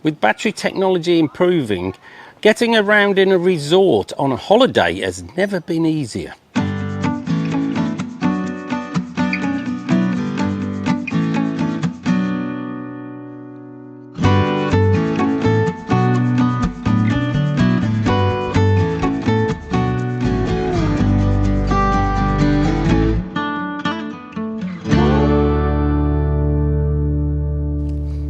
With battery technology improving, getting around in a resort on a holiday has never been easier.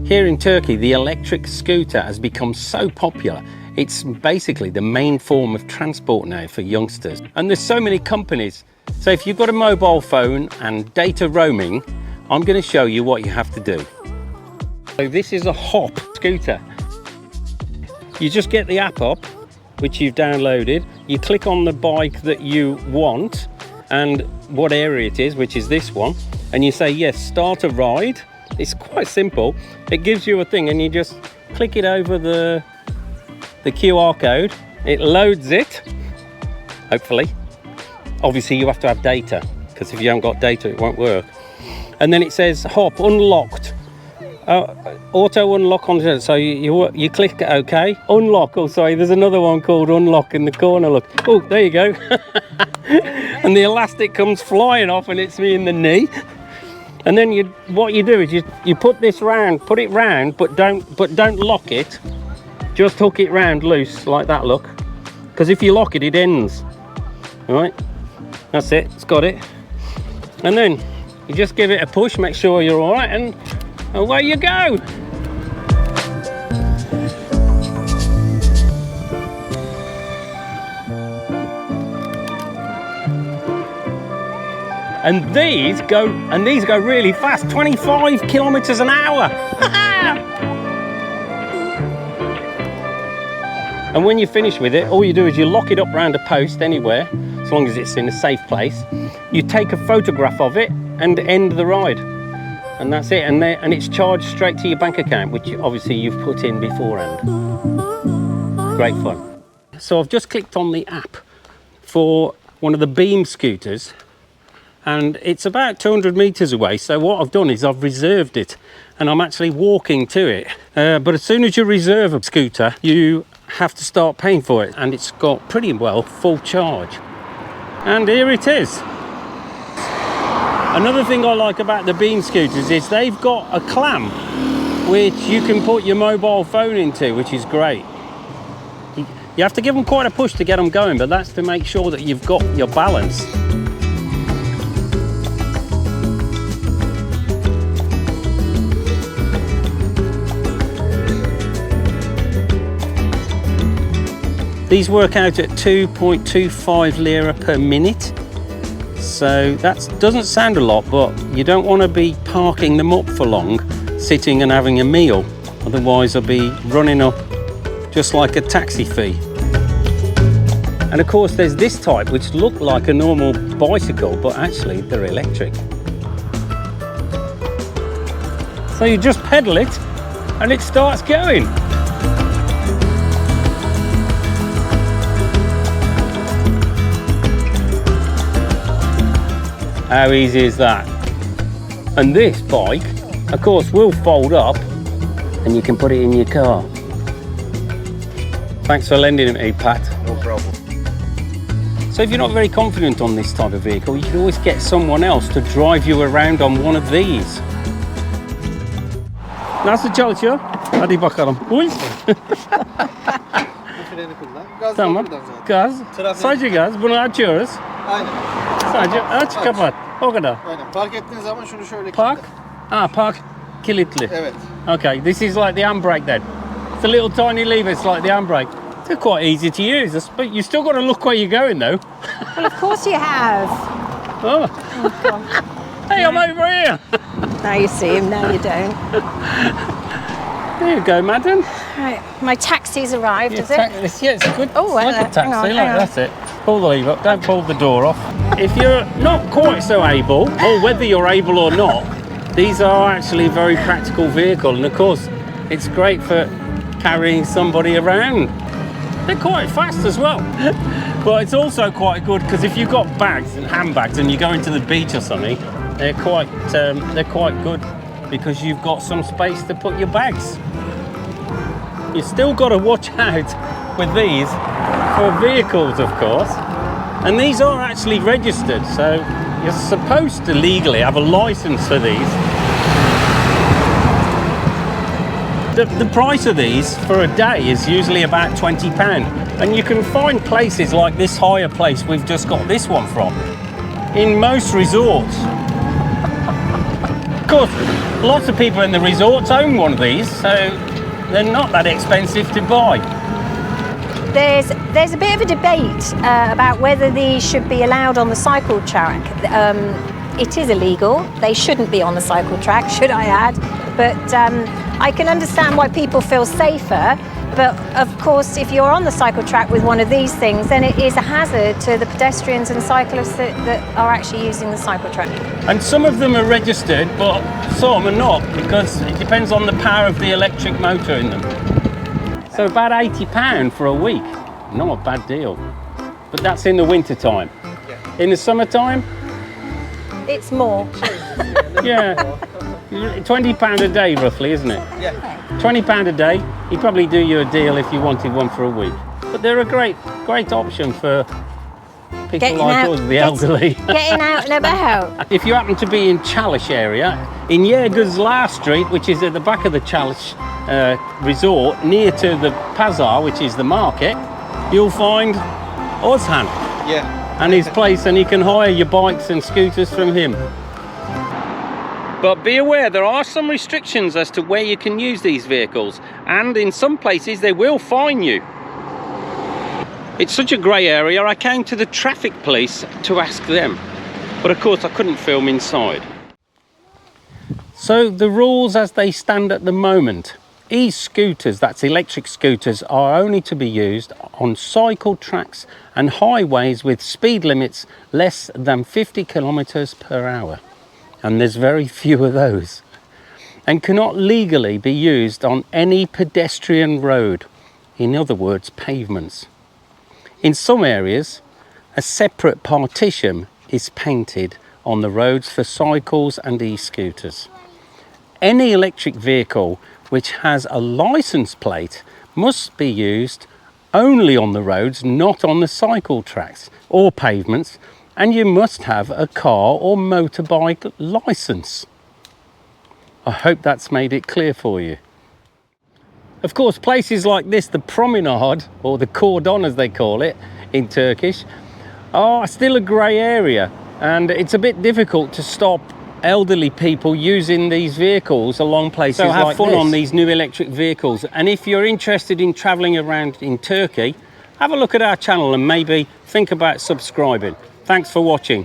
Here in Turkey, the electric scooter has become so popular. It's basically the main form of transport now for youngsters. And there's so many companies. So if you've got a mobile phone and data roaming, I'm going to show you what you have to do. So this is a hop scooter. You just get the app up, which you've downloaded. You click on the bike that you want and what area it is, which is this one. And you say, yes, start a ride. It's quite simple. It gives you a thing and you just click it over the QR code. It loads it, hopefully. Obviously you have to have data, because if you haven't got data it won't work. And then it says hop unlocked. Auto unlock on it. So you click OK. Unlock. Oh sorry, there's another one called unlock in the corner. Look. Oh, there you go. And the elastic comes flying off and it's me in the knee. And then what you do is you put this round, put it round, but don't lock it. Just hook it round loose like that, look. Because if you lock it, it ends. All right, that's it, it's got it. And then you just give it a push, make sure you're all right, and away you go. And these go really fast, 25 kilometers an hour. And when you finish with it, all you do is you lock it up round a post anywhere, as long as it's in a safe place. You take a photograph of it and end the ride. And that's it, and it's charged straight to your bank account, which obviously you've put in beforehand. Great fun. So I've just clicked on the app for one of the Beam scooters, and it's about 200 meters away. So what I've done is I've reserved it and I'm actually walking to it. But as soon as you reserve a scooter, you have to start paying for it, and it's got pretty well full charge. And here it is. Another thing I like about the Beam scooters is they've got a clamp which you can put your mobile phone into, which is great. You have to give them quite a push to get them going, but that's to make sure that you've got your balance. These work out at 2.25 lira per minute. So that doesn't sound a lot, but you don't want to be parking them up for long, sitting and having a meal. Otherwise they'll be running up just like a taxi fee. And of course there's this type which look like a normal bicycle, but actually they're electric. So you just pedal it and it starts going. How easy is that? And this bike, of course, will fold up and you can put it in your car. Thanks for lending it to me, Pat. No problem. So if you're not very confident on this type of vehicle, you can always get someone else to drive you around on one of these. Nasıl çalışıyor? Hadi bakalım. Uy. Freni kullan. Gaz Tamam. Gaz. Sadece gaz. Bunu açıyoruz. Aynen. Sadece aç, kapat. O kadar. Aynen. Park ettiğin zaman şunu şöyle Park? Park kilitli. Evet. Okay, this is like the handbrake then. It's a little tiny lever, it's like the handbrake. They're quite easy to use, but you still got to look where you're going though. Well, of course you have. Oh. Hey, I'm over here. Now you see him, now you don't. There you go, madam. Right, my taxi's arrived, is it? Yeah, it's a good. Oh, it's like a taxi, hang on. That's it. Pull the lever up, don't pull the door off. If you're not quite so able, or whether you're able or not, these are actually a very practical vehicle, and of course, it's great for carrying somebody around. They're quite fast as well. But it's also quite good because if you've got bags and handbags and you go into the beach or something, they're quite good because you've got some space to put your bags. You still got to watch out with these for vehicles, of course. And these are actually registered, so you're supposed to legally have a license for these. The price of these for a day is usually about £20, and you can find places like this hire place we've just got this one from in most resorts. Of course, lots of people in the resorts own one of these, so they're not that expensive to buy. There's a bit of a debate about whether these should be allowed on the cycle track. It is illegal. They shouldn't be on the cycle track, should I add. But I can understand why people feel safer. But of course, if you're on the cycle track with one of these things, then it is a hazard to the pedestrians and cyclists that are actually using the cycle track. And some of them are registered, but some are not, because it depends on the power of the electric motor in them. So about £80 for a week. Not a bad deal. But that's in the winter time. Yeah. In the summertime? It's more. Yeah. £20 a day roughly, isn't it? Yeah. £20 a day. He'd probably do you a deal if you wanted one for a week. But they're a great option for people Getting like out, us, the elderly. Getting out and about. If you happen to be in Chalish area, in Jägerslar Street, which is at the back of the Chalish resort, near to the Pazar, which is the market, you'll find Ozhan and his place, and you can hire your bikes and scooters from him. But be aware, there are some restrictions as to where you can use these vehicles, and in some places they will fine you. It's such a grey area, I came to the traffic police to ask them, but of course I couldn't film inside. So the rules as they stand at the moment: e-scooters, that's electric scooters, are only to be used on cycle tracks and highways with speed limits less than 50 kilometers per hour. And there's very few of those, and cannot legally be used on any pedestrian road, in other words, pavements. In some areas, a separate partition is painted on the roads for cycles and e-scooters. Any electric vehicle which has a license plate must be used only on the roads, not on the cycle tracks or pavements, and you must have a car or motorbike license. I hope that's made it clear for you. Of course, places like this, the promenade, or the cordon as they call it in Turkish, are still a grey area, and it's a bit difficult to stop elderly people using these vehicles along places like this. So have fun on these new electric vehicles, and if you're interested in travelling around in Turkey, have a look at our channel and maybe think about subscribing. Thanks for watching.